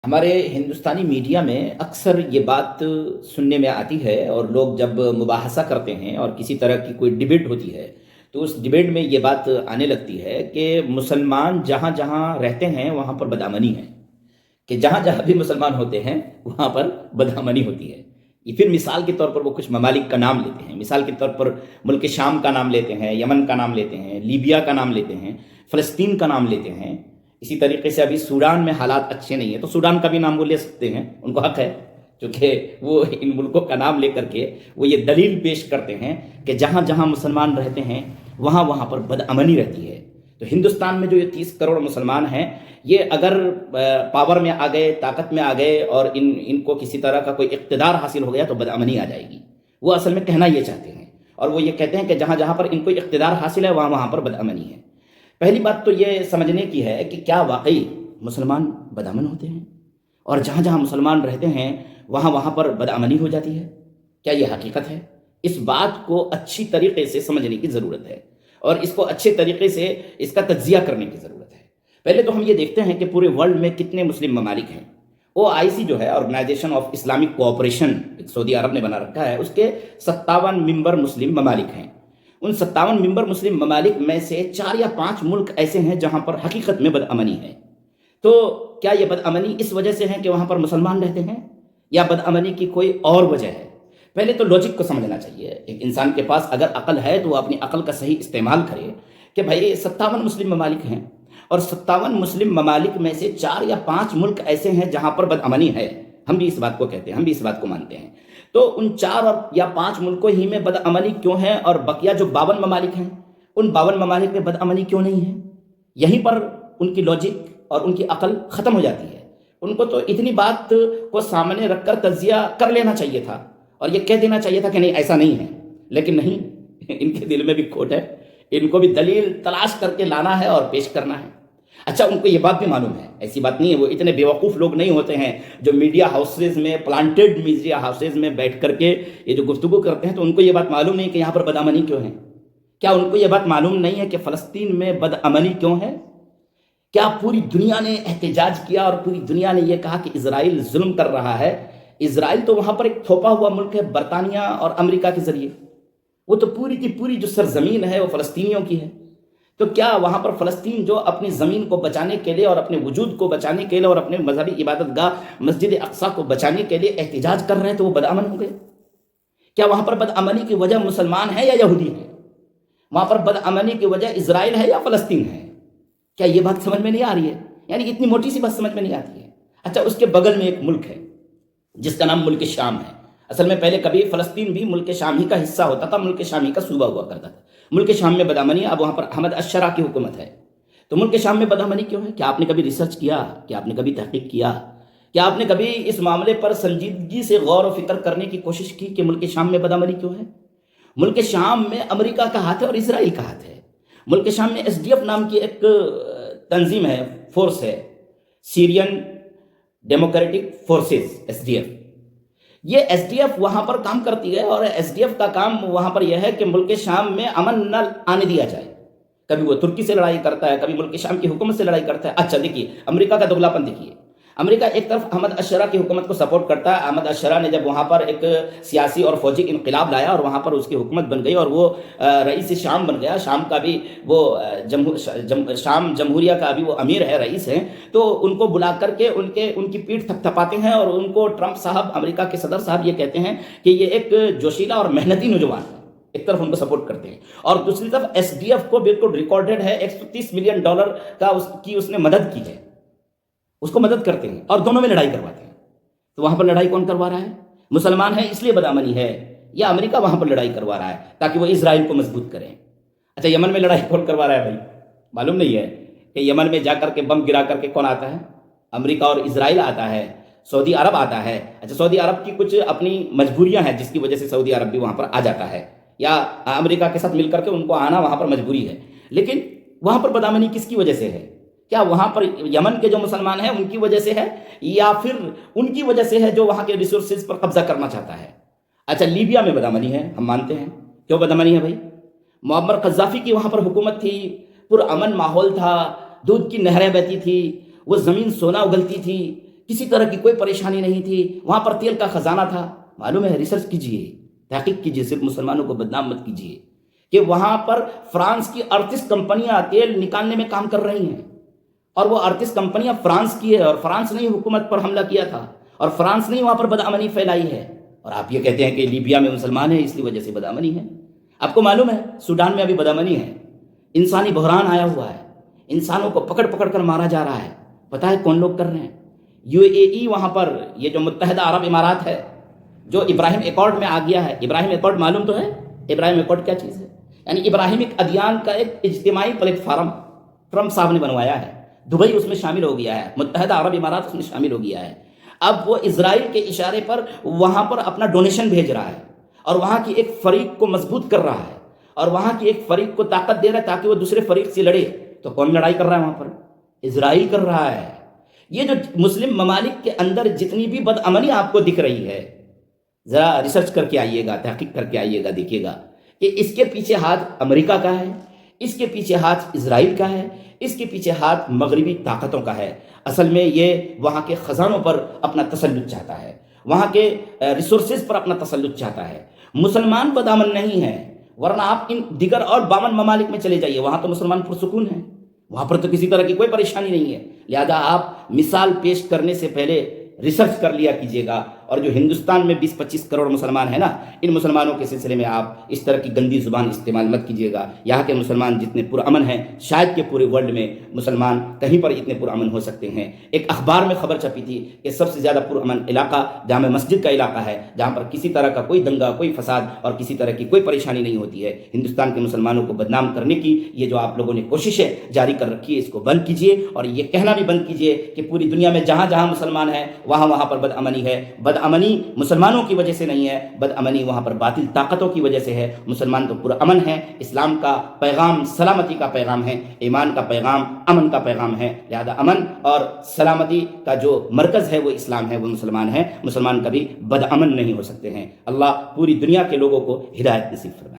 ہمارے ہندوستانی میڈیا میں اکثر یہ بات سننے میں آتی ہے، اور لوگ جب مباحثہ کرتے ہیں اور کسی طرح کی کوئی ڈبیٹ ہوتی ہے تو اس ڈبیٹ میں یہ بات آنے لگتی ہے کہ مسلمان جہاں جہاں رہتے ہیں وہاں پر بدامنی ہے، کہ جہاں جہاں بھی مسلمان ہوتے ہیں وہاں پر بدامنی ہوتی ہے۔ یہ پھر مثال کے طور پر وہ کچھ ممالک کا نام لیتے ہیں، مثال کے طور پر ملک شام کا نام لیتے ہیں، یمن کا نام لیتے ہیں، لیبیا کا نام لیتے ہیں، فلسطین کا نام لیتے ہیں۔ اسی طریقے سے ابھی سوڈان میں حالات اچھے نہیں ہیں تو سوڈان کا بھی نام وہ لے سکتے ہیں، ان کو حق ہے، کیونکہ وہ ان ملکوں کا نام لے کر کے وہ یہ دلیل پیش کرتے ہیں کہ جہاں جہاں مسلمان رہتے ہیں وہاں وہاں پر بدامنی رہتی ہے۔ تو ہندوستان میں جو یہ 30 کروڑ مسلمان ہیں، یہ اگر پاور میں آ گئے، طاقت میں آ گئے اور ان کو کسی طرح کا کوئی اقتدار حاصل ہو گیا تو بدامنی آ جائے گی۔ وہ اصل میں کہنا یہ چاہتے ہیں، اور وہ یہ کہتے ہیں کہ جہاں جہاں پر ان کو اقتدار حاصل ہے وہاں وہاں پر بدامنی ہے۔ پہلی بات تو یہ سمجھنے کی ہے کہ کیا واقعی مسلمان بدامن ہوتے ہیں، اور جہاں جہاں مسلمان رہتے ہیں وہاں وہاں پر بدامنی ہو جاتی ہے؟ کیا یہ حقیقت ہے؟ اس بات کو اچھی طریقے سے سمجھنے کی ضرورت ہے، اور اس کو اچھے طریقے سے اس کا تجزیہ کرنے کی ضرورت ہے۔ پہلے تو ہم یہ دیکھتے ہیں کہ پورے ورلڈ میں کتنے مسلم ممالک ہیں۔ OIC جو ہے، آرگنائزیشن آف اسلامک کوآپریشن، سعودی عرب نے بنا رکھا ہے، اس کے 57 ممبر مسلم ممالک ہیں۔ ان 57 ممبر مسلم ممالک میں سے 4 یا 5 ملک ایسے ہیں جہاں پر حقیقت میں بدامنی ہے۔ تو کیا یہ بدامنی اس وجہ سے ہے کہ وہاں پر مسلمان رہتے ہیں، یا بدامنی کی کوئی اور وجہ ہے؟ پہلے تو لاجک کو سمجھنا چاہیے۔ ایک انسان کے پاس اگر عقل ہے تو وہ اپنی عقل کا صحیح استعمال کرے کہ بھائی 57 مسلم ممالک ہیں، اور 57 مسلم ممالک میں سے 4 یا 5 ملک ایسے ہیں جہاں پر بدامنی ہے۔ ہم بھی اس بات کو کہتے ہیں، ہم بھی اس بات کو مانتے ہیں۔ تو ان 4 یا 5 ملکوں ہی میں بدامنی کیوں ہے، اور بقیہ جو 52 ممالک ہیں ان 52 ممالک میں بدامنی کیوں نہیں ہے؟ یہیں پر ان کی لاجک اور ان کی عقل ختم ہو جاتی ہے۔ ان کو تو اتنی بات کو سامنے رکھ کر تجزیہ کر لینا چاہیے تھا، اور یہ کہہ دینا چاہیے تھا کہ نہیں ایسا نہیں ہے، لیکن نہیں، ان کے دل میں بھی کھوٹ ہے، ان کو بھی دلیل تلاش کر کے لانا ہے اور پیش کرنا ہے۔ اچھا، ان کو یہ بات بھی معلوم ہے، ایسی بات نہیں ہے، وہ اتنے بیوقوف لوگ نہیں ہوتے ہیں جو میڈیا ہاؤسز میں، پلانٹڈ میڈیا ہاؤسز میں بیٹھ کر کے یہ جو گفتگو کرتے ہیں تو ان کو یہ بات معلوم نہیں کہ یہاں پر بدامنی کیوں ہے۔ کیا ان کو یہ بات معلوم نہیں ہے کہ فلسطین میں بدامنی کیوں ہے؟ کیا پوری دنیا نے احتجاج کیا اور پوری دنیا نے یہ کہا کہ اسرائیل ظلم کر رہا ہے؟ اسرائیل تو وہاں پر ایک تھوپا ہوا ملک ہے برطانیہ اور امریکہ کے ذریعے، وہ تو پوری کی پوری جو سرزمین ہے وہ فلسطینیوں کی ہے۔ تو کیا وہاں پر فلسطین جو اپنی زمین کو بچانے کے لیے اور اپنے وجود کو بچانے کے لیے اور اپنے مذہبی عبادت گاہ مسجد اقصیٰ کو بچانے کے لیے احتجاج کر رہے ہیں تو وہ بدامن ہو گئے؟ کیا وہاں پر بدامنی کی وجہ مسلمان ہے یا یہودی ہے؟ وہاں پر بدامنی کی وجہ اسرائیل ہے یا فلسطین ہے؟ کیا یہ بات سمجھ میں نہیں آ رہی ہے؟ یعنی اتنی موٹی سی بات سمجھ میں نہیں آتی ہے۔ اچھا، اس کے بغل میں ایک ملک ہے جس کا نام ملک شام ہے۔ اصل میں پہلے کبھی فلسطین بھی ملک شام ہی کا حصہ ہوتا تھا، ملک شام ہی کا صوبہ ہوا کرتا تھا۔ ملک شام میں بدامنی، اب وہاں پر احمد الشرا کی حکومت ہے۔ تو ملک شام میں بدامنی کیوں ہے؟ کیا آپ نے کبھی ریسرچ کیا؟ کیا آپ نے کبھی تحقیق کیا؟ کیا آپ نے کبھی اس معاملے پر سنجیدگی سے غور و فکر کرنے کی کوشش کی کہ ملک شام میں بدامنی کیوں ہے؟ ملک شام میں امریکہ کا ہاتھ ہے اور اسرائیل کا ہاتھ ہے۔ ملک شام میں SDF نام کی ایک تنظیم ہے، فورس ہے، سیرین ڈیموکریٹک فورسز، SDF۔ یہ SDF وہاں پر کام کرتی ہے، اور SDF کا کام وہاں پر یہ ہے کہ ملک شام میں امن نہ آنے دیا جائے۔ کبھی وہ ترکی سے لڑائی کرتا ہے، کبھی ملک شام کی حکومت سے لڑائی کرتا ہے۔ اچھا دیکھیے، امریکہ کا دگلا پن دیکھیے۔ امریکہ ایک طرف احمد الشرا کی حکومت کو سپورٹ کرتا ہے۔ احمد الشرا نے جب وہاں پر ایک سیاسی اور فوجی انقلاب لایا اور وہاں پر اس کی حکومت بن گئی اور وہ رئیس شام بن گیا، شام کا بھی وہ شام جمہوریہ کا بھی وہ امیر ہے، رئیس ہیں، تو ان کو بلا کر کے ان کی پیٹھ تھپ تھپاتے ہیں، اور ان کو ٹرمپ صاحب، امریکہ کے صدر صاحب، یہ کہتے ہیں کہ یہ ایک جوشیلا اور محنتی نوجوان ہے۔ ایک طرف ان کو سپورٹ کرتے ہیں اور دوسری طرف SDF کو بالکل ریکارڈڈ ہے $130 ملین کا اس نے مدد کی ہے، اس کو مدد کرتے ہیں اور دونوں میں لڑائی کرواتے ہیں۔ تو وہاں پر لڑائی کون کروا رہا ہے؟ مسلمان ہیں اس لیے بدامنی ہے، یا امریکہ وہاں پر لڑائی کروا رہا ہے تاکہ وہ اسرائیل کو مضبوط کریں؟ اچھا، یمن میں لڑائی کون کروا رہا ہے بھائی؟ معلوم نہیں ہے کہ یمن میں جا کر کے بم گرا کر کے کون آتا ہے؟ امریکہ اور اسرائیل آتا ہے، سعودی عرب آتا ہے۔ اچھا، سعودی عرب کی کچھ اپنی مجبوریاں ہیں جس کی وجہ سے سعودی عرب بھی وہاں پر آ جاتا ہے، یا امریکہ کے ساتھ مل کر کے ان کو آنا وہاں پر مجبوری ہے۔ لیکن وہاں پر بدامنی کس کی وجہ سے ہے؟ کیا وہاں پر یمن کے جو مسلمان ہیں ان کی وجہ سے ہے، یا پھر ان کی وجہ سے ہے جو وہاں کے ریسورسز پر قبضہ کرنا چاہتا ہے؟ اچھا، لیبیا میں بدامنی ہے، ہم مانتے ہیں۔ کیوں بدامنی ہے بھائی؟ معمر قذافی کی وہاں پر حکومت تھی، پرامن ماحول تھا، دودھ کی نہریں بہتی تھی، وہ زمین سونا اگلتی تھی۔ کسی طرح کی کوئی پریشانی نہیں تھی، وہاں پر تیل کا خزانہ تھا. معلوم ہے، ریسرچ کیجئے، تحقیق کیجئے، صرف مسلمانوں کو بدنام مت کیجئے کہ وہاں پر فرانس کی 38 کمپنیاں تیل نکالنے میں کام کر رہی ہیں، اور وہ 38 کمپنیاں فرانس کی ہے، اور فرانس نے ہی حکومت پر حملہ کیا تھا، اور فرانس نے ہی وہاں پر بدامنی پھیلائی ہے. اور آپ یہ کہتے ہیں کہ لیبیا میں مسلمان ہیں اس لیے وجہ سے بدامنی ہے. آپ کو معلوم ہے سوڈان میں ابھی بدامنی ہے، انسانی بحران آیا ہوا ہے، انسانوں کو پکڑ پکڑ کر مارا جا رہا ہے. پتہ ہے کون لوگ کر رہے ہیں؟ UAE، وہاں پر یہ جو متحدہ عرب امارات ہے، جو ابراہیم ایکارڈ میں آ گیا ہے. ابراہیم ایکارڈ معلوم تو ہے؟ ابراہیم ایکارڈ کیا چیز ہے؟ یعنی ابراہیمک ادیان کا ایک اجتماعی پلیٹ فارم ٹرمپ صاحب نے بنوایا ہے. دبئی اس میں شامل ہو گیا ہے، متحدہ عرب امارات اس میں شامل ہو گیا ہے. اب وہ اسرائیل کے اشارے پر وہاں پر اپنا ڈونیشن بھیج رہا ہے، اور وہاں کی ایک فریق کو مضبوط کر رہا ہے، اور وہاں کی ایک فریق کو طاقت دے رہا ہے تاکہ وہ دوسرے فریق سے لڑے. تو کون لڑائی کر رہا ہے وہاں پر؟ اسرائیل کر رہا ہے. یہ جو مسلم ممالک کے اندر جتنی بھی بدامنی آپ کو دکھ رہی ہے، ذرا ریسرچ کر کے آئیے گا، تحقیق کر کے آئیے گا، دیکھیے گا کہ اس کے پیچھے ہاتھ امریکہ کا ہے، اس کے پیچھے ہاتھ اسرائیل کا ہے، اس کے پیچھے ہاتھ مغربی طاقتوں کا ہے. اصل میں یہ وہاں کے خزانوں پر اپنا تسلط چاہتا ہے، وہاں کے ریسورسز پر اپنا تسلط چاہتا ہے. مسلمان بدامن نہیں ہے، ورنہ آپ ان دیگر اور 52 ممالک میں چلے جائیے، وہاں تو مسلمان پرسکون ہیں، وہاں پر تو کسی طرح کی کوئی پریشانی نہیں ہے. لہذا آپ مثال پیش کرنے سے پہلے ریسرچ کر لیا کیجیے گا. اور جو ہندوستان میں 20-25 کروڑ مسلمان ہیں نا، ان مسلمانوں کے سلسلے میں آپ اس طرح کی گندی زبان استعمال مت کیجیے گا. یہاں کے مسلمان جتنے پرامن ہیں، شاید کہ پورے ورلڈ میں مسلمان کہیں پر اتنے پرامن ہو سکتے ہیں. ایک اخبار میں خبر چھپی تھی کہ سب سے زیادہ پرامن علاقہ جامع مسجد کا علاقہ ہے، جہاں پر کسی طرح کا کوئی دنگا، کوئی فساد اور کسی طرح کی کوئی پریشانی نہیں ہوتی ہے. ہندوستان کے مسلمانوں کو بدنام کرنے کی یہ جو آپ لوگوں نے کوششیں جاری کر رکھی ہے، اس کو بند کیجیے، اور یہ کہنا بھی بند کیجیے کہ پوری دنیا میں جہاں جہاں مسلمان ہیں وہاں پر بدامنی ہے. بدامنی مسلمانوں کی وجہ سے نہیں ہے، بدامنی وہاں پر باطل طاقتوں کی وجہ سے ہے. مسلمان تو پرامن ہے. اسلام کا پیغام سلامتی کا پیغام ہے، ایمان کا پیغام امن کا پیغام ہے. لہذا امن اور سلامتی کا جو مرکز ہے وہ اسلام ہے، وہ مسلمان ہے. مسلمان کبھی بدامن نہیں ہو سکتے ہیں. اللہ پوری دنیا کے لوگوں کو ہدایت نصیب فرمائے.